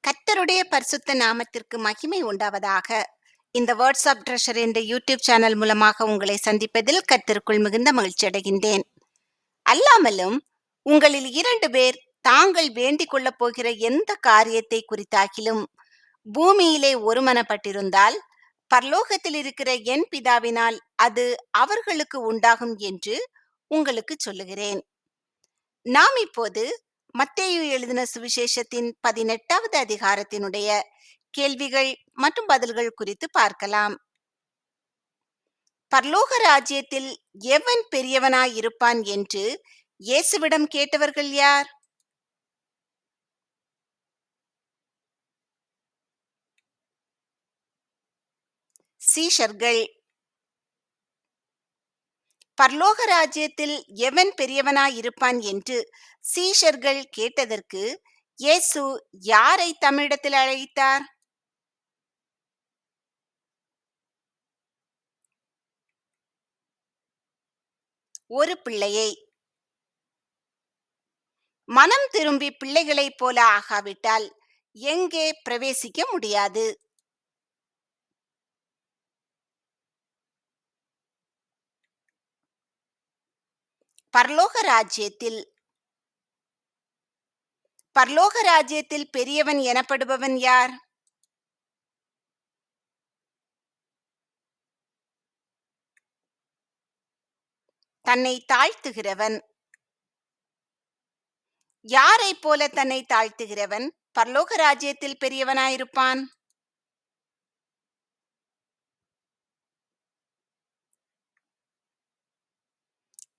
கர்த்தருடைய பரிசுத்த நாமத்திற்கு மகிமை உண்டாவதாக. இந்த வேர்ட்ஸ் ஆப் ட்ரெஷர் என்ற யூடியூப் சேனல் மூலமாக உங்களை சந்திப்பதில் கர்த்தருக்குள் மிகுந்த மகிழ்ச்சி அடைகின்றேன். அல்லாமலும் உங்களில் 2 பேர் தாங்கள் வேண்டிக் கொள்ளப் போகிற எந்த காரியத்தை குறித்தாகிலும் பூமியிலே ஒருமனப்பட்டிருந்தால், பரலோகத்தில் இருக்கிற என் பிதாவினால் அது அவர்களுக்கு உண்டாகும் என்று உங்களுக்குச் சொல்லுகிறேன். நாம் இப்போது மத்தேயு எழுதின சுவிசேஷத்தின் 18வது அதிகாரத்தினுடைய கேள்விகள் மற்றும் பதில்கள் குறித்து பார்க்கலாம். பரலோக ராஜ்யத்தில் எவன் பெரியவனாய் இருப்பான் என்று இயேசுவிடம் கேட்டவர்கள் யார்? சீஷர்கள். பரலோக ராஜ்யத்தில் எவன் பெரியவனாய் இருப்பான் என்று சீஷர்கள் கேட்டதற்கு இயேசு யாரை தம்மிடத்தில் அழைத்தார்? ஒரு பிள்ளையை. மனம் திரும்பி பிள்ளைகளைப் போல ஆகாவிட்டால் எங்கே பிரவேசிக்க முடியாது. பரலோக ராஜ்யத்தில். பரலோக ராஜ்யத்தில் பெரியவன் எனப்படுபவன் யார்? தன்னை தாழ்த்துகிறவன். யாரைப் போல தன்னை தாழ்த்துகிறவன் பரலோக ராஜ்யத்தில் பெரியவனாயிருப்பான்?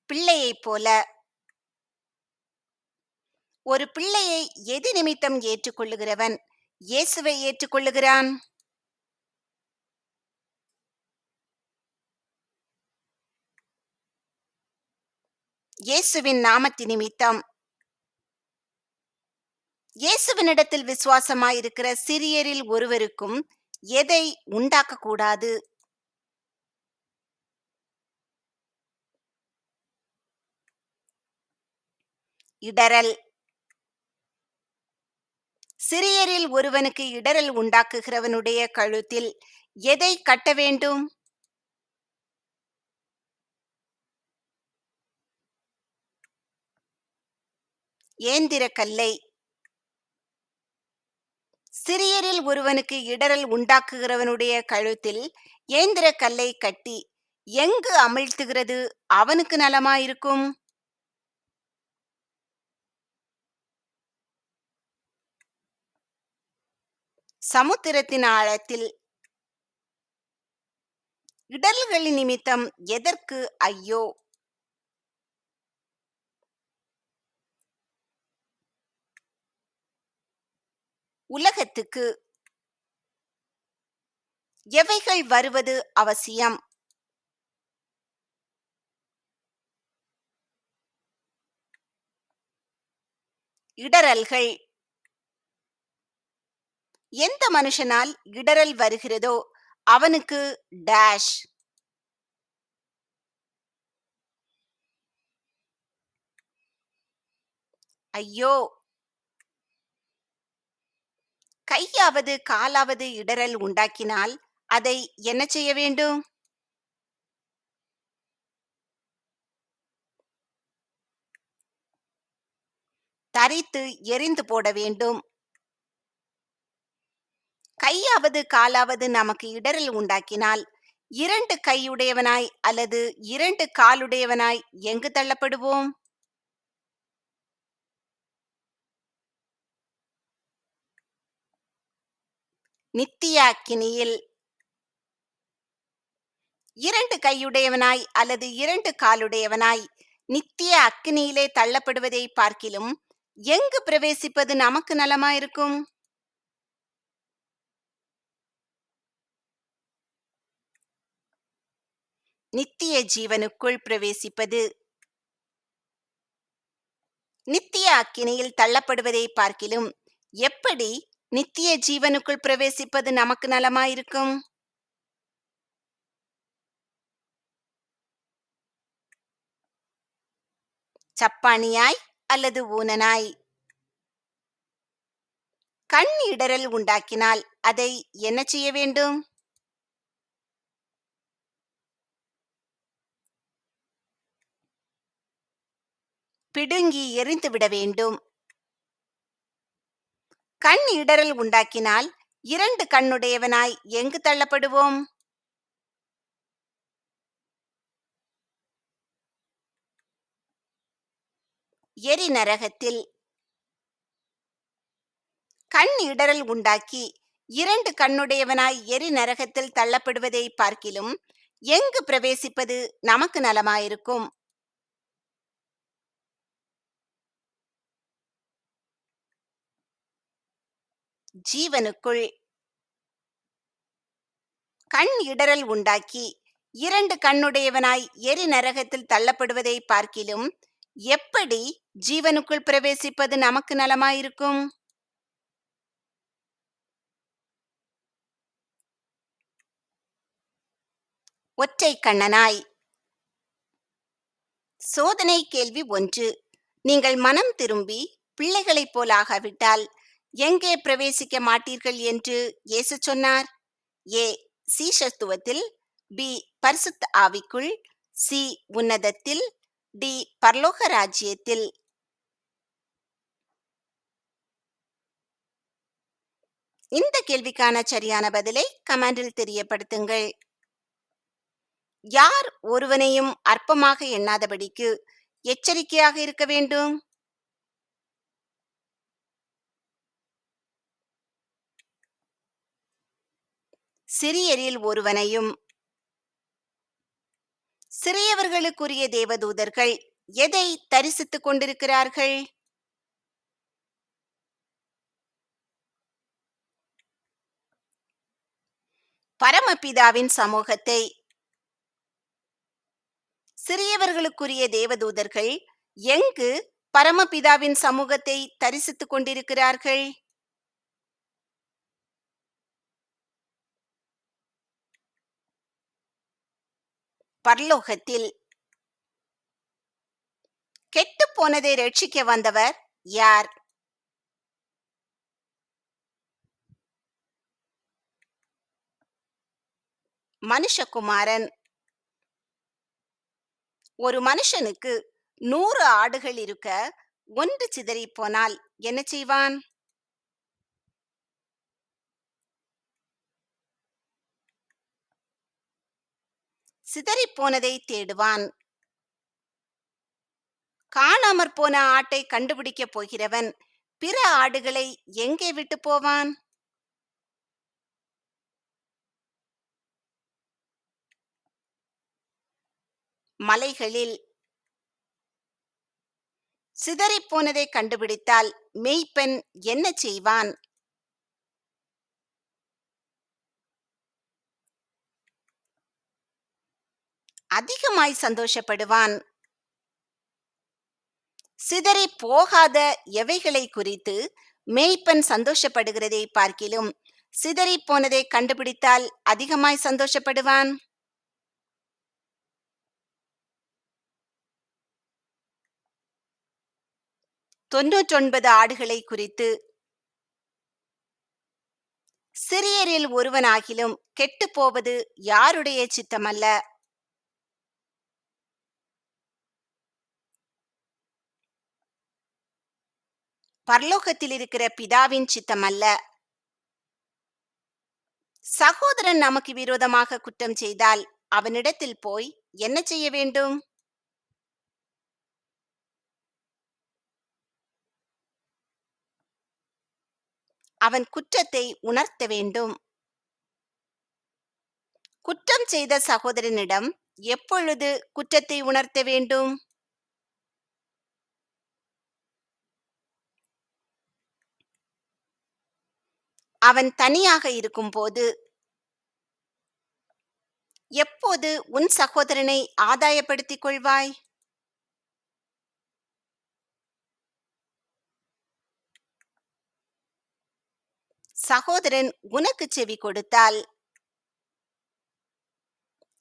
பிள்ளையைப் போல. ஒரு பிள்ளையை எது நிமித்தம் ஏற்றுக்கொள்ளுகிறவன் இயேசுவை ஏற்றுக்கொள்ளுகிறான்? இயேசுவின் நாமத்து நிமித்தம். இயேசுவினிடத்தில் விசுவாசமாயிருக்கிற சிறியரில் ஒருவருக்கும் எதை உண்டாக்கக்கூடாது? இடறல். சிறியரில் ஒருவனுக்கு இடறல் உண்டாக்குகிறவனுடைய கழுத்தில் எதை கட்ட வேண்டும்? ஏந்திரக் கல்லை. சிறியரில் ஒருவனுக்கு இடறல் உண்டாக்குகிறவனுடைய கழுத்தில் ஏந்திரக் கல்லை கட்டி எங்கு அமிழ்த்துகிறது அவனுக்கு நலமாயிருக்கும்? சமுத்திரத்தின் ஆழத்தில். இடர்களின் நிமித்தம் எதற்கு ஐயோ? உலகத்துக்கு. எவைகள் வருவது அவசியம்? இடறல்கள். எந்த மனுஷனால் இடறல் வருகிறதோ அவனுக்கு டேஷ். ஐயோ. கையாவது காலாவது இடறல் உண்டாக்கினால் அதை என்ன செய்ய வேண்டும்? தரித்து எறிந்து போட வேண்டும். கையாவது காலாவது நமக்கு இடறல் உண்டாக்கினால் 2 கையுடையவனாய் அல்லது 2 காலுடையவனாய் எங்கு தள்ளப்படுவோம்? நித்திய அக்கினியில். 2 கையுடையவனாய் அல்லது 2 காலுடையவனாய் நித்திய அக்கினியிலே தள்ளப்படுவதை பார்க்கிலும் எங்கு பிரவேசிப்பது நமக்கு நலமாயிருக்கும்? நித்திய ஜீவனுக்குள் பிரவேசிப்பது. நித்திய அக்கினியில் தள்ளப்படுவதை பார்க்கிலும் எப்படி நித்திய ஜீவனுக்குள் பிரவேசிப்பது நமக்கு நலமாயிருக்கும்? சப்பாணியாய் அல்லது ஊனனாய். கண் இடறல் உண்டாக்கினால் அதை என்ன செய்ய வேண்டும்? பிடுங்கி எறிந்துவிட வேண்டும். கண் இடறல் உண்டாக்கினால் 2 கண்ணுடையவனாய் எங்கு தள்ளப்படுவோம்? எரிநரகத்தில். கண் இடறல் உண்டாக்கி 2 கண்ணுடையவனாய் எரிநரகத்தில் தள்ளப்படுவதை பார்க்கிலும் எங்கு பிரவேசிப்பது நமக்கு நலமாயிருக்கும்? ஜீவனுக்குள். கண் இடறல் உண்டாக்கி 2 கண்ணுடையவனாய் எரிநரகத்தில் தள்ளப்படுவதை பார்க்கிலும் எப்படி ஜீவனுக்குள் பிரவேசிப்பது நமக்கு நலமாயிருக்கும்? ஒற்றை கண்ணனாய். சோதனை கேள்வி 1. நீங்கள் மனம் திரும்பி பிள்ளைகளைப் போலாகாவிட்டால் எங்கே பிரவேசிக்க மாட்டீர்கள் என்று இயேசு சொன்னார்? ஏ. சீஷத்துவத்தில். பி. பரிசுத்த ஆவிக்குள். சி. உன்னதத்தில். டி. பரலோக ராஜ்யத்தில். இந்த கேள்விக்கான சரியான பதிலை கமெண்டில் தெரியப்படுத்துங்கள். யார் ஒருவனையும் அற்பமாக எண்ணாதபடிக்கு எச்சரிக்கையாக இருக்க வேண்டும்? சிறியரில் ஒருவனையும். சிறியவர்களுக்குரிய தேவதூதர்கள் எதை தரிசித்துக் கொண்டிருக்கிறார்கள்? பரமபிதாவின் சமூகத்தை. சிறியவர்களுக்குரிய தேவதூதர்கள் எங்கு பரமபிதாவின் சமூகத்தை தரிசித்துக் கொண்டிருக்கிறார்கள்? பரலோகத்தில். கெட்டுப் போனதை ரட்சிக்க வந்தவர் யார்? மனுஷகுமாரன். ஒரு மனுஷனுக்கு 100 ஆடுகள் இருக்க ஒன்று சிதறிப் போனால் என்ன செய்வான்? சிதறிப் போனதை தேடுவான். காணாமற் போன ஆட்டை கண்டுபிடிக்கப் போகிறவன் பிற ஆடுகளை எங்கே விட்டு போவான்? மலைகளில். சிதறிப் போனதை கண்டுபிடித்தால் மேய்ப்பன் என்ன செய்வான்? அதிகமாய் சந்தோஷப்படுவான். சிதறி போகாத எவைகளை குறித்து மேய்ப்பன் சந்தோஷப்படுகிறதை பார்க்கிலும் சிதறி போனதை கண்டுபிடித்தால் அதிகமாய் சந்தோஷப்படுவான். 99 ஆடுகளை குறித்து. சிறியரில் ஒருவனாகிலும் கெட்டுப் போவது யாருடைய சித்தமல்ல? பரலோகத்தில் இருக்கிற பிதாவின் சித்தமல்ல. சகோதரன் நமக்கு விரோதமாக குற்றம் செய்தால் அவனிடத்தில் போய் என்ன செய்ய வேண்டும்? அவன் குற்றத்தை உணர்த்த வேண்டும். குற்றம் செய்த சகோதரனிடம் எப்பொழுது குற்றத்தை உணர்த்த வேண்டும்? அவன் தனியாக இருக்கும்போது. எப்போது உன் சகோதரனை ஆதாயப்படுத்திக் கொள்வாய்? சகோதரன் உனக்கு செவி கொடுத்தால்.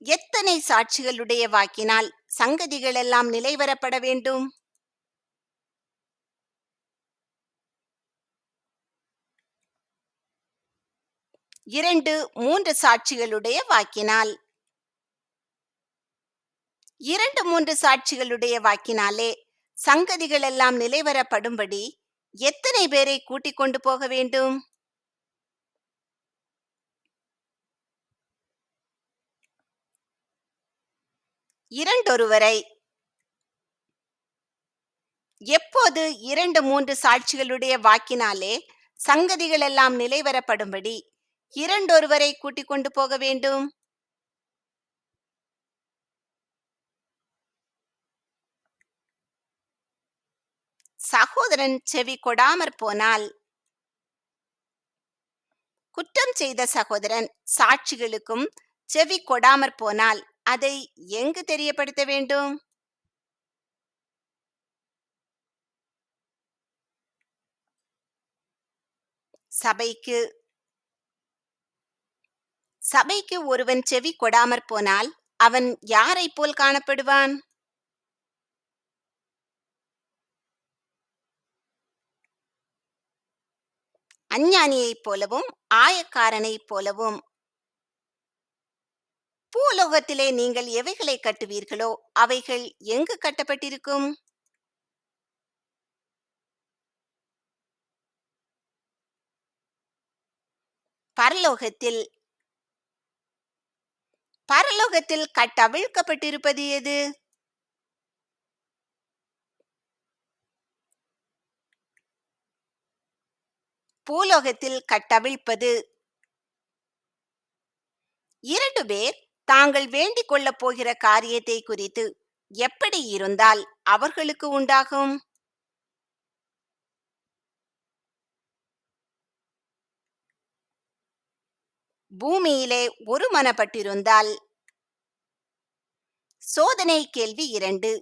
எத்தனை சாட்சிகளுடைய வாக்கினால் சங்கதிகள் எல்லாம் நிலைவரப்பட வேண்டும்? 2, 3 சாட்சிகளுடைய வாக்கினால். 2, 3 சாட்சிகளுடைய வாக்கினாலே சங்கதிகள் எல்லாம் நிலைவரப்படும்படி எத்தனை பேரை கூட்டிக் கொண்டு போக வேண்டும்? இரண்டொருவரை. எப்போது 2, 3 சாட்சிகளுடைய வாக்கினாலே சங்கதிகள் எல்லாம் நிலைவரப்படும்படி இரண்டொருவரை கூட்டிக் கொண்டு போக வேண்டும்? சகோதரன் செவி கொடாமற் போனால். குற்றம் செய்த சகோதரன் சாட்சிகளுக்கும் செவி கொடாமற் போனால் அதை எங்கு தெரியப்படுத்த வேண்டும்? சபைக்கு. சபைக்கு ஒருவன் செவி கொடாமற் போனால் அவன் யாரைப் போல் காணப்படுவான்? அஞ்ஞானியைப் போலவும் ஆயக்காரனைப் போலவும். பூலோகத்திலே நீங்கள் எவைகளை கட்டுவீர்களோ அவைகள் எங்கு கட்டப்பட்டிருக்கும்? பரலோகத்தில். பரலோகத்தில் கட்டவிழ்க்கப்பட்டிருப்பது எது? பூலோகத்தில் கட்டவிழ்ப்பது. 2 பேர் தாங்கள் வேண்டிக் கொள்ளப் போகிற காரியத்தை குறித்து எப்படி இருந்தால் அவர்களுக்கு உண்டாகும்? பூமியிலே ஒருமனப்பட்டிருந்தால். சோதனை கேள்வி 2.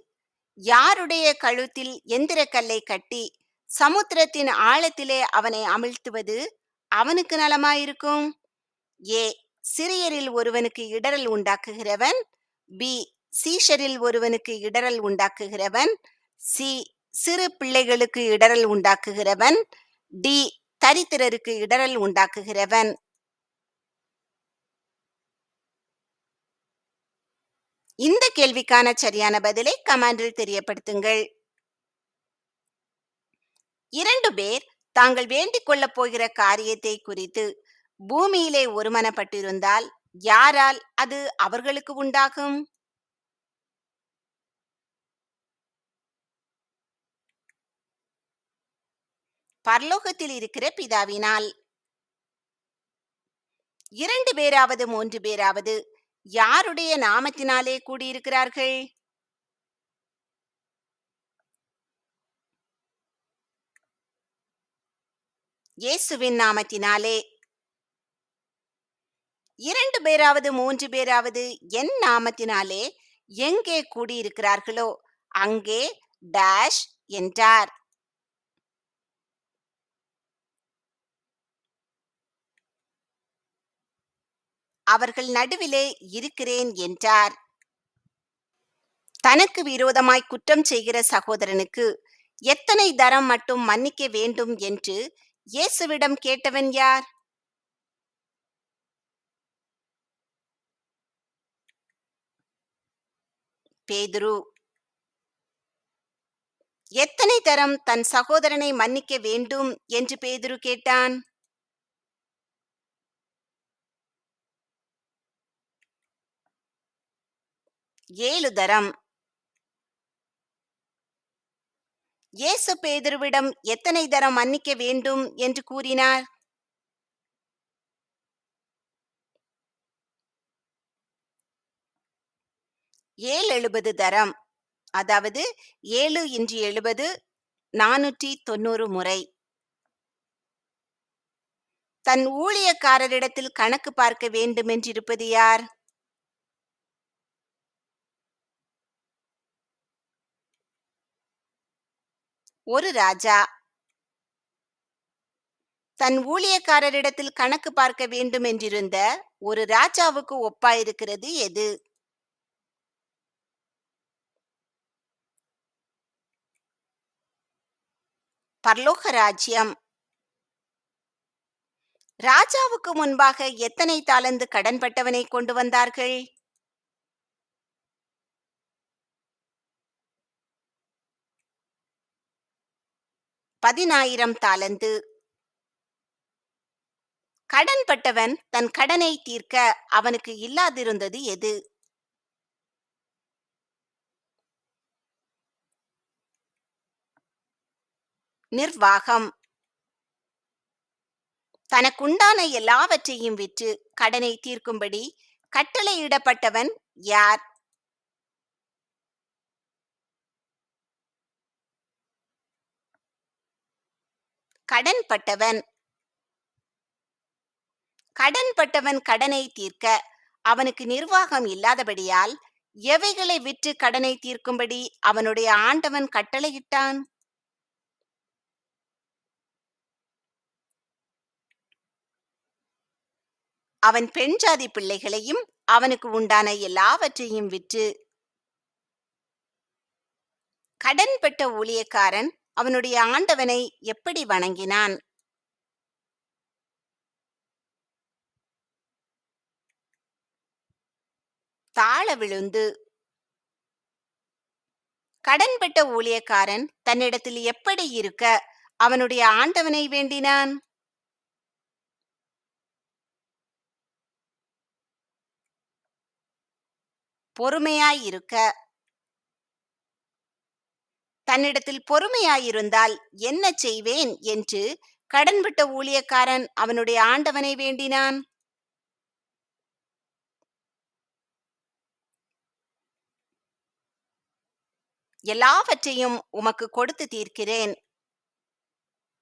யாருடைய கழுத்தில் எந்திரக்கல்லை கட்டி சமுத்திரத்தின் ஆழத்திலே அவனை அமிழ்த்துவது அவனுக்கு நலமாயிருக்கும்? ஏ, சிறியரில் ஒருவனுக்கு இடறல் உண்டாக்குகிறவன். பி, சீஷரில் ஒருவனுக்கு இடறல் உண்டாக்குகிறவன். சி, சிறு பிள்ளைகளுக்கு இடறல் உண்டாக்குகிறவன். டி, தரித்திரருக்கு இடறல் உண்டாக்குகிறவன். இந்த கேள்விக்கான சரியான பதிலை கமெண்டில் தெரியப்படுத்துங்கள். 2 பேர் தாங்கள் வேண்டிக் கொள்ளப் போகிற காரியத்தை குறித்து பூமியிலே ஒருமனப்பட்டிருந்தால் யாரால் அது அவர்களுக்கு உண்டாகும்? பரலோகத்தில் இருக்கிற பிதாவினால். 2 பேராவது 3 பேராவது யாருடைய நாமத்தினாலே கூடியிருக்கிறார்கள்? இயேசுவின் நாமத்தினாலே. 2 பேராவது 3 பேராவது என் நாமத்தினாலே எங்கே கூடியிருக்கிறார்களோ அங்கே டேஷ் என்றார். அவர்கள் நடுவிலே இருக்கிறேன் என்றார். தனக்கு விரோதமாய் குற்றம் செய்கிற சகோதரனுக்கு எத்தனை தரம் மட்டும் மன்னிக்க வேண்டும் என்று இயேசுவிடம் கேட்டவன் யார்? பேதுரு. எத்தனை தரம் தன் சகோதரனை மன்னிக்க வேண்டும் என்று பேதுரு கேட்டான்? 7 தரம். இயேசு பேதுருவிடம் எத்தனை தரம் மன்னிக்க வேண்டும் என்று கூறினார்? 770 தரம். அதாவது 7 × 70 490 முறை. தன் ஊழியக்காரரிடத்தில் கணக்கு பார்க்க வேண்டுமென்றிருப்பது யார்? ஒரு ராஜா. தன் ஊழியக்காரரிடத்தில் கணக்கு பார்க்க வேண்டுமென்றிருந்த ஒரு ராஜாவுக்கு ஒப்பாயிருக்கிறது எது? பரலோக ராஜ்யம். ராஜாவுக்கு முன்பாக எத்தனை தாலந்து கடன்பட்டவனை கொண்டு வந்தார்கள்? 10,000 தாலந்து. கடன்பட்டவன் தன் கடனை தீர்க்க அவனுக்கு இல்லாதிருந்தது எது? நிர்வாகம். தனக்குண்டான எல்லாவற்றையும் விற்று கடனை தீர்க்கும்படி கட்டளையிடப்பட்டவன் யார்? கடன்பட்டவன். கடன்பட்டவன் கடனை தீர்க்க அவனுக்கு நிர்வாகம் இல்லாதபடியால் எவைகளை விற்று கடனை தீர்க்கும்படி அவனுடைய ஆண்டவன் கட்டளையிட்டான்? அவன் பெண் ஜாதி பிள்ளைகளையும் அவனுக்கு உண்டான எல்லாவற்றையும் விற்று. கடன்பட்ட ஊழியக்காரன் அவனுடைய ஆண்டவனை எப்படி வணங்கினான்? தாழ விழுந்து. கடன்பட்ட ஊழியக்காரன் தன்னிடத்தில் எப்படி இருக்க அவனுடைய ஆண்டவனை வேண்டினான்? பொறுமையாயிருக்க. தன்னிடத்தில் பொறுமையாயிருந்தால் என்ன செய்வேன் என்று கடன்பட்ட ஊழியக்காரன் அவனுடைய ஆண்டவனை வேண்டினான்? எல்லாவற்றையும் உமக்கு கொடுத்து தீர்க்கிறேன்.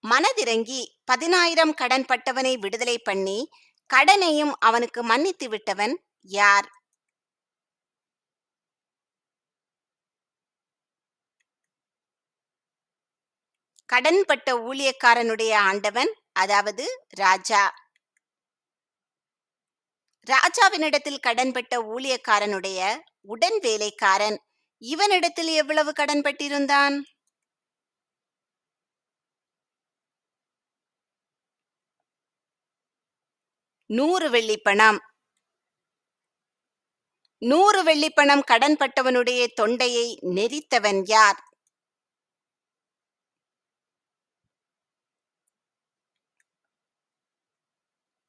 மனதிறங்கி 10,000 கடன்பட்டவனை விடுதலை பண்ணி கடனையும் அவனுக்கு மன்னித்து விட்டவன் யார்? கடன்பட்ட ஊழியக்காரனுடைய ஆண்டவன், அதாவது ராஜா. ராஜாவினிடத்தில் கடன்பட்ட ஊழியக்காரனுடைய உடன் வேலைக்காரன் இவனிடத்தில் எவ்வளவு கடன்பட்டிருந்தான்? 100 வெள்ளிப்பணம். 100 வெள்ளிப்பணம் கடன்பட்டவனுடைய தொண்டையை நெரித்தவன் யார்?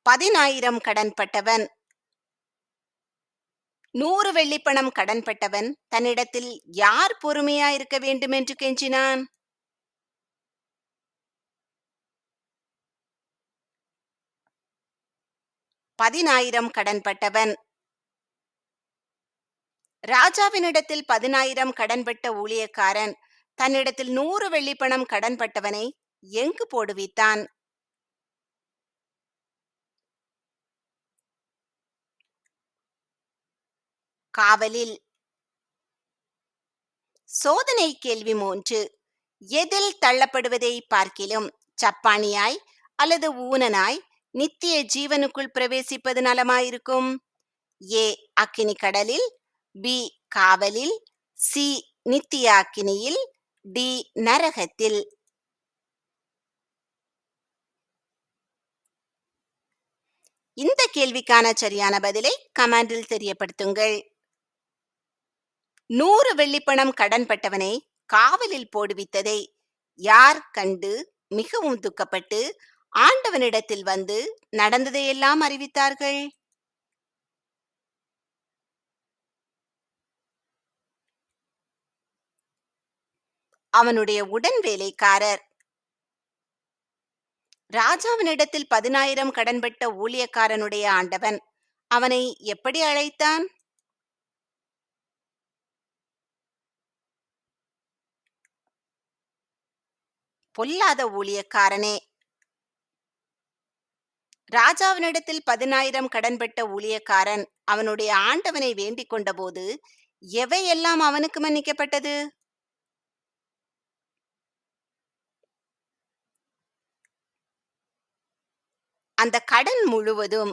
பதினாயிரம் கடன்பட்டவன். 100 வெள்ளிப்பணம் கடன்பட்டவன் தன்னிடத்தில் யார் பொறுமையாயிருக்க வேண்டுமென்று கெஞ்சினான்? பதினாயிரம் கடன்பட்டவன். ராஜாவினிடத்தில் 10,000 கடன்பட்ட ஊழியக்காரன் தன்னிடத்தில் 100 வெள்ளிப்பணம் கடன்பட்டவனை எங்கு போடுவித்தான்? காவலில். சோதனை கேள்வி 3. எதில் தள்ளப்படுவதை பார்க்கிலும் சப்பானியாய் அல்லது ஊனனாய் நித்திய ஜீவனுக்குள் பிரவேசிப்பது நலமாயிருக்கும்? ஏ அக்கினி கடலில், பி காவலில், சி நித்திய அக்கினியில், டி நரகத்தில். இந்த கேள்விக்கான சரியான பதிலை கமெண்டில் தெரியப்படுத்துங்கள். 100 வெள்ளிப்பணம் கடன்பட்டவனை காவலில் போடுவித்ததை யார் கண்டு மிகவும் துக்கப்பட்டு ஆண்டவனிடத்தில் வந்து நடந்ததையெல்லாம் அறிவித்தார்கள்? அவனுடைய உடன் வேலைக்காரர். ராஜாவினிடத்தில் 10,000 கடன்பட்ட ஊழியக்காரனுடைய ஆண்டவன் அவனை எப்படி அழைத்தான்? பொல்லாத ஊழியக்காரனே. ராஜாவினிடத்தில் 10,000 கடன்பட்ட ஊழியக்காரன் அவனுடைய ஆண்டவனை வேண்டிக் கொண்டபோது எவையெல்லாம் அவனுக்கு மன்னிக்கப்பட்டது? அந்த கடன் முழுவதும்.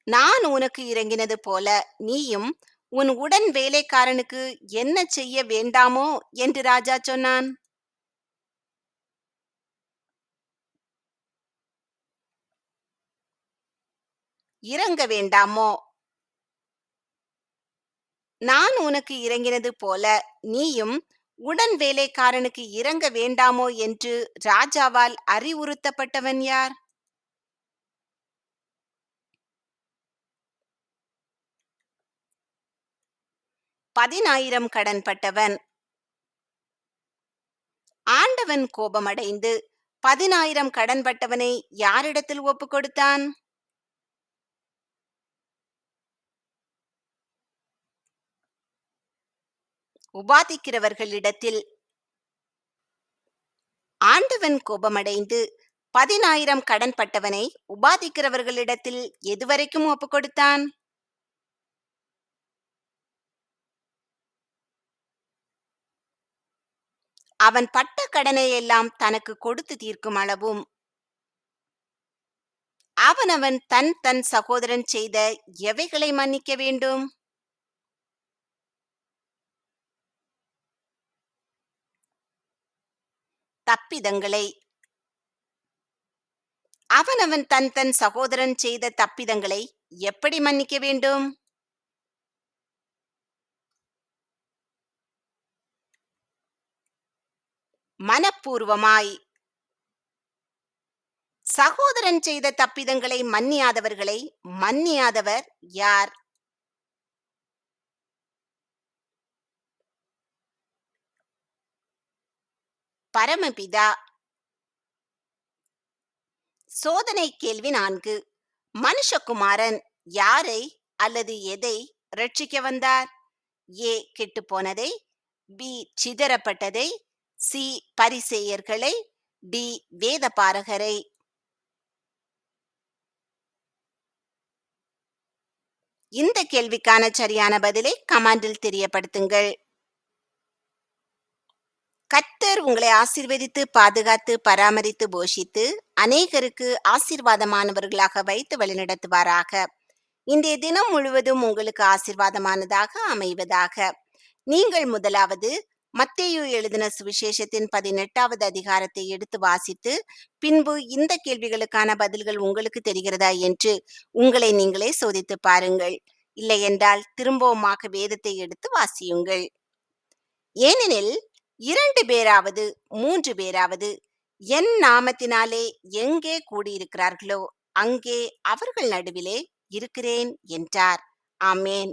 நான் உனக்கு இறங்கினது போல நீயும் உன் உடன் வேலைக்காரனுக்கு என்ன செய்ய வேண்டாமோ என்று ராஜா சொன்னான். இறங்க வேண்டாமோ? நான் உனக்கு இறங்கினது போல நீயும் உடன் வேலைக்காரனுக்கு இறங்க வேண்டாமோ என்று ராஜாவால் அறிவுறுத்தப்பட்டவன் யார்? 10,000 கடன்பட்டவன். ஆண்டவன் கோபமடைந்து 10,000 கடன்பட்டவனை யாரிடத்தில் ஒப்புக் கொடுத்தான்? உபாதிக்கிறவர்களிடத்தில். ஆண்டவன் கோபமடைந்து 10,000 கடன்பட்டவனை உபாதிக்கிறவர்களிடத்தில் எதுவரைக்கும் ஒப்புக் கொடுத்தான்? அவன் பட்ட கடனை எல்லாம் தனக்கு கொடுத்து தீர்க்கும் அளவும். அவனவன் தன் தன் சகோதரன் செய்த எவைகளை மன்னிக்க வேண்டும்? தப்பிதங்களை. அவனவன் தன் தன் சகோதரன் செய்த தப்பிதங்களை எப்படி மன்னிக்க வேண்டும்? மனப்பூர்வமாய். சகோதரன் செய்த தப்பிதங்களை மன்னியாதவர்களை மன்னியாதவர் யார்? பரமபிதா. சோதனை கேள்வி 4. மனுஷகுமாரன் யாரை அல்லது எதை ரட்சிக்க வந்தார்? ஏ கெட்டுப்போனதை, பி சிதறப்பட்டதை, சி பரிசேயர்களை, டி வேதபாரகரை. இந்த கேள்விக்கான சரியான பதிலை கமெண்டில் தெரியப்படுத்துங்கள். கர்த்தர் உங்களை ஆசீர்வதித்து பாதுகாத்து பராமரித்து போஷித்து அநேகருக்கு ஆசீர்வாதமானவர்களாக வைத்து வழிநடத்துவாராக. இன்றைய தினம் முழுவதும் உங்களுக்கு ஆசீர்வாதமானதாக அமைவதாக. நீங்கள் முதலாவது மத்தேயு எழுதின சுவிசேஷத்தின் 18வது அதிகாரத்தை எடுத்து வாசித்து பின்பு இந்த கேள்விகளுக்கான பதில்கள் உங்களுக்கு தெரிகிறதா என்று உங்களை நீங்களே சோதித்து பாருங்கள். இல்லையென்றால் திரும்பவுமாக வேதத்தை எடுத்து வாசியுங்கள். ஏனெனில் 2 பேராவது 3 பேராவது என் நாமத்தினாலே எங்கே கூடியிருக்கிறார்களோ அங்கே அவர்கள் நடுவிலே இருக்கிறேன் என்றார். ஆமேன்.